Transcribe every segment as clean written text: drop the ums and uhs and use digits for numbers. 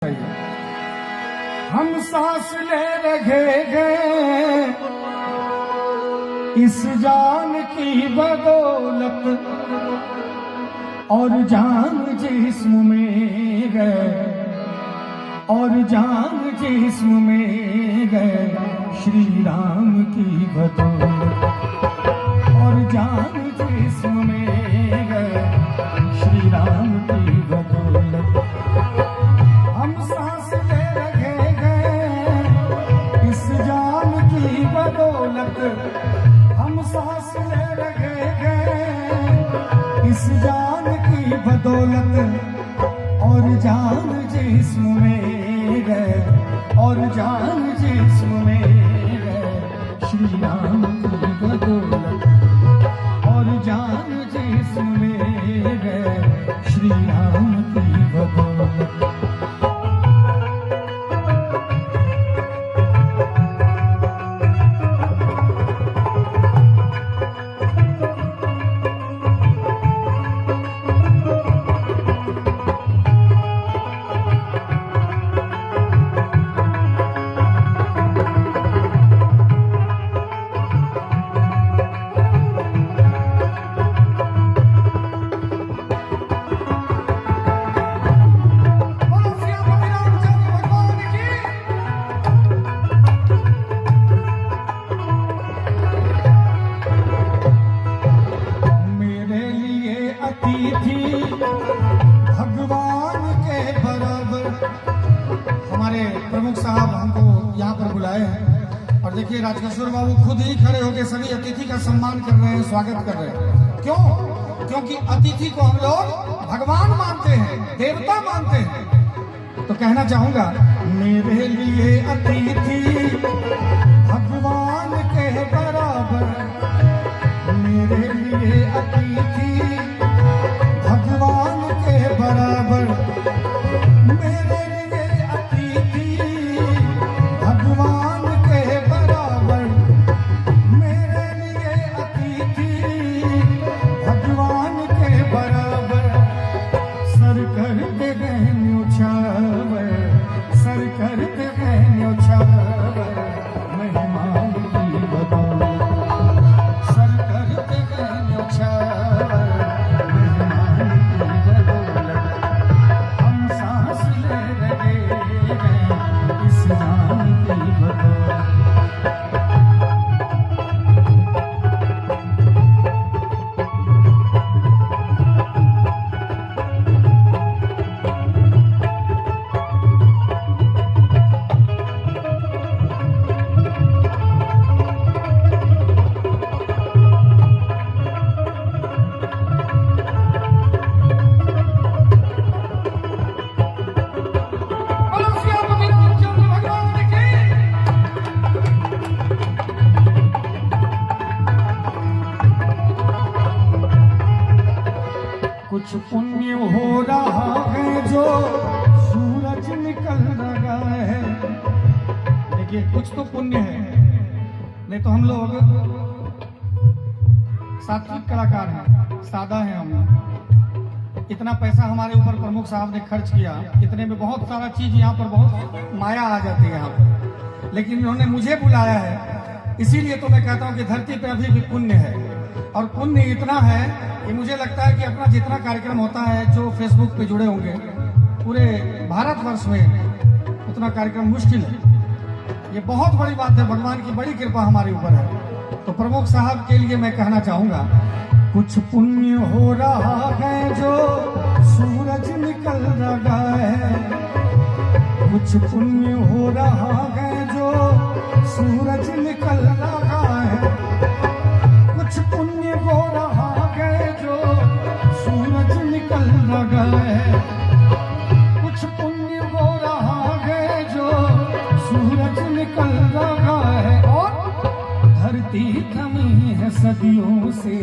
हम सांस ले रहे गए इस जान की बदौलत और जान जिस्म में गए और जान जिस्म में गए श्री राम की बदौलत और जान जिस्म में गए श्री राम की बदौलत। हम सांस ले रहे गए इस जान की बदौलत हम सांस ले रहे गए इस जान की बदौलत और जान जिस्म में गए और जान जिस्म में गए श्री राम की बदौलत और जान जिस्म में गए श्री राम की बदौलत। भगवान के बराबर हमारे प्रमुख साहब हमको यहाँ पर बुलाए हैं और देखिए राजकिशोर बाबू खुद ही खड़े होकर सभी अतिथि का सम्मान कर रहे हैं, स्वागत कर रहे हैं। क्यों? क्योंकि अतिथि को हम लोग भगवान मानते हैं, देवता मानते हैं। तो कहना चाहूंगा मेरे लिए अतिथि भगवान के बराबर मेरे लिए अतिथि भगवान के बराबर मेरे लिए अतिथि भगवान के बराबर मेरे लिए अतिथि भगवान के बराबर सर करते गए न्योछावर सर करते गए न्योछावर मेहमान की बदौलत सर करते गए न्योछावर कुछ पुण्य हो रहा है जो सूरज निकल रहा है। देखिए कुछ तो पुण्य है, नहीं तो हम लोग सात्विक कलाकार हैं, सादा हैं। हम इतना पैसा हमारे ऊपर प्रमुख साहब ने खर्च किया, इतने में बहुत सारा चीज यहाँ पर बहुत माया आ जाती है यहाँ पर, लेकिन इन्होंने मुझे बुलाया है, इसीलिए तो मैं कहता हूँ कि धरती पे अभी भी पुण्य है। और पुण्य इतना है कि मुझे लगता है कि अपना जितना कार्यक्रम होता है जो फेसबुक पे जुड़े होंगे पूरे भारतवर्ष में उतना कार्यक्रम मुश्किल है। ये बहुत बड़ी बात है, भगवान की बड़ी कृपा हमारे ऊपर है। तो प्रमुख साहब के लिए मैं कहना चाहूंगा कुछ पुण्य हो रहा है जो सूरज निकल रहा है कुछ पुण्य हो रहा है जो सूरज निकल रहा है कुछ पुण्य हो रहा है जो सूरज निकल रहा है कुछ पुण्य हो रहा है जो सूरज निकल रहा है और धरती थमी है सदियों से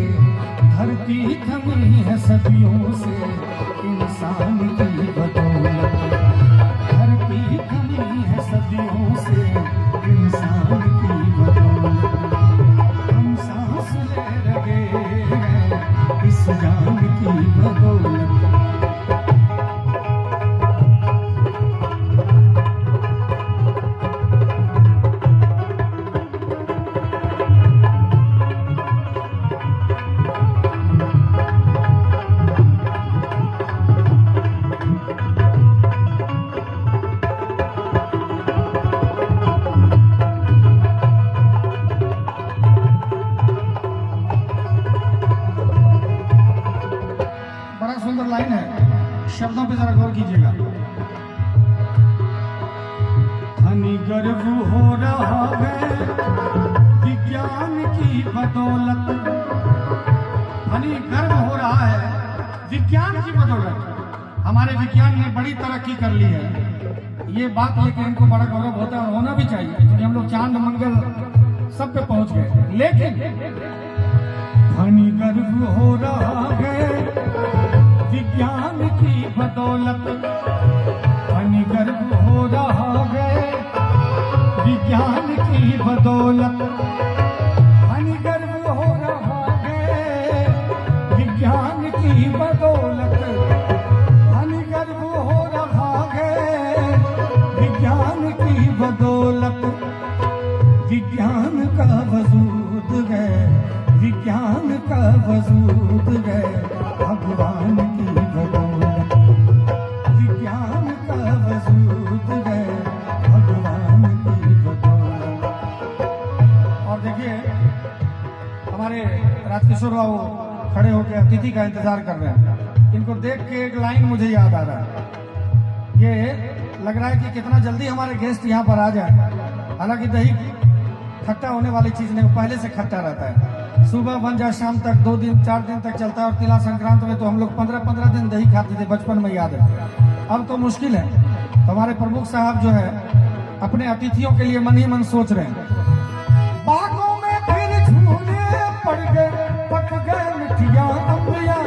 धरती थमी है सदियों से इंसान की बदौलत धरती थमी है सदियों से इंसान की बदौलत। हम सांस ले रहे हैं इस जान की बदौलत गर्व हो रहा है विज्ञान की बदौलत, यानी गर्व हो रहा है विज्ञान की बदौलत। हमारे विज्ञान ने बड़ी तरक्की कर ली है, ये बात लेकर इनको बड़ा गौरव होता है और होना भी चाहिए, क्योंकि हम लोग चांद मंगल सब पे पहुंच गए। लेकिन धनी गर्व हो रहा है विज्ञान की बदौलत, धनी गर्व हो रहा है विज्ञान की बदौलत, धनी गर्व हो रहा है विज्ञान की बदौलत, धनी गर्व हो रहा है विज्ञान की बदौलत। विज्ञान का वजूद है, विज्ञान का वजूद है भगवान की बदौलत, विज्ञान का वजूद है भगवान की बदौलत। और देखिए हमारे राजकिशोर बाबू खड़े होकर अतिथि का इंतजार कर रहे हैं, इनको देख के एक लाइन मुझे याद आ रहा है। ये लग रहा है कि कितना जल्दी हमारे गेस्ट यहाँ पर आ जाए। हालांकि दही खट्टा होने वाली चीज नहीं, पहले से खट्टा रहता है, सुबह बन जाए शाम तक 2 दिन 4 दिन तक चलता है। और तिला संक्रांत में तो हम लोग 15-15 दिन दही खाते थे, बचपन में याद है। अब तो मुश्किल है। तो हमारे प्रमुख साहब जो है अपने अतिथियों के लिए मन ही मन सोच रहे हैं। बागों में फिर झूले पड़ गए, पक गए मिठिया अम्बिया,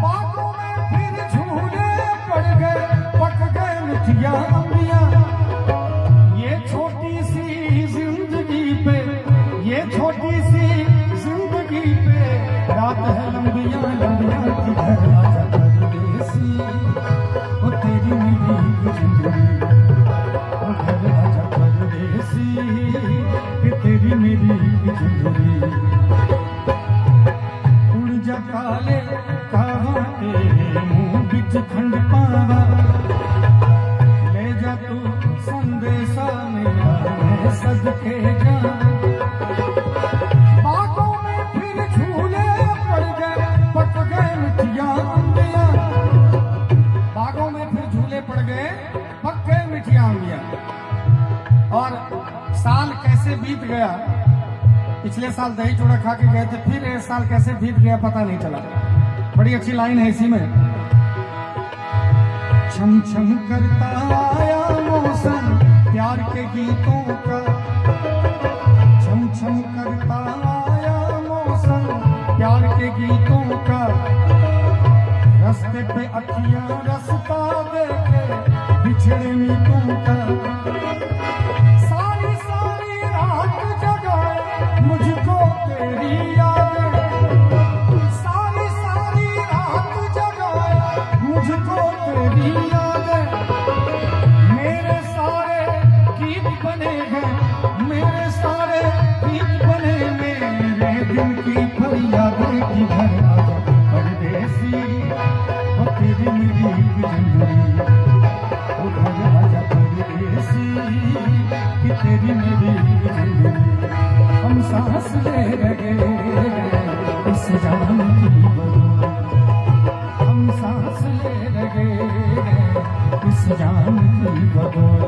बागों में फिर झूले पड़ गए, पक गए मिठिया अम्बिया। ये छोटी सी जिंदगी पे, ये छोटी सी जिंदगी पे रात है लंबिया लंबिया, किधर आजा परदेसी वो तेरी मेरी जिंदगी, वो घर आजा परदेसी ये तेरी मेरी जिंदगी। उड़ जा काले कहाँ तेरे मुंह बिच खंड पावा, ले जा तू संदेशा मेरा मैं सदके जा। बागों में फिर झूले पड़ गए, पक गए मिठिया अम्बिया, बागों में फिर झूले पड़ गए, पक गए मिठिया अम्बिया। और साल कैसे बीत गया, पिछले साल दही चूड़ा खा के गए थे, फिर इस साल कैसे बीत गया पता नहीं चला। बड़ी अच्छी लाइन है इसी में। छम छम करता आया मौसम प्यार के गीतों का, छम छम करता आया मौसम प्यार के गीतों का, रास्ते पे अखियां रास्ता देखे बिछड़े मीतों का। सारी सारी रात जगाए मुझको तेरी यादें, सारी सारी रात जगाए मुझको तेरी यादें। मेरे सारे गीत बने हैं, मेरे सारे गीत बने, मेरे दिल की फरियादें किधर आजा परदेसी वो तेरी मेरी जिंदगी, वो घर आजा परदेसी कि तेरी मेरी जिंदगी। हम सांस ले रहे इस जान की बदौलत, हम सांस ले रहे इस जान की बदौलत।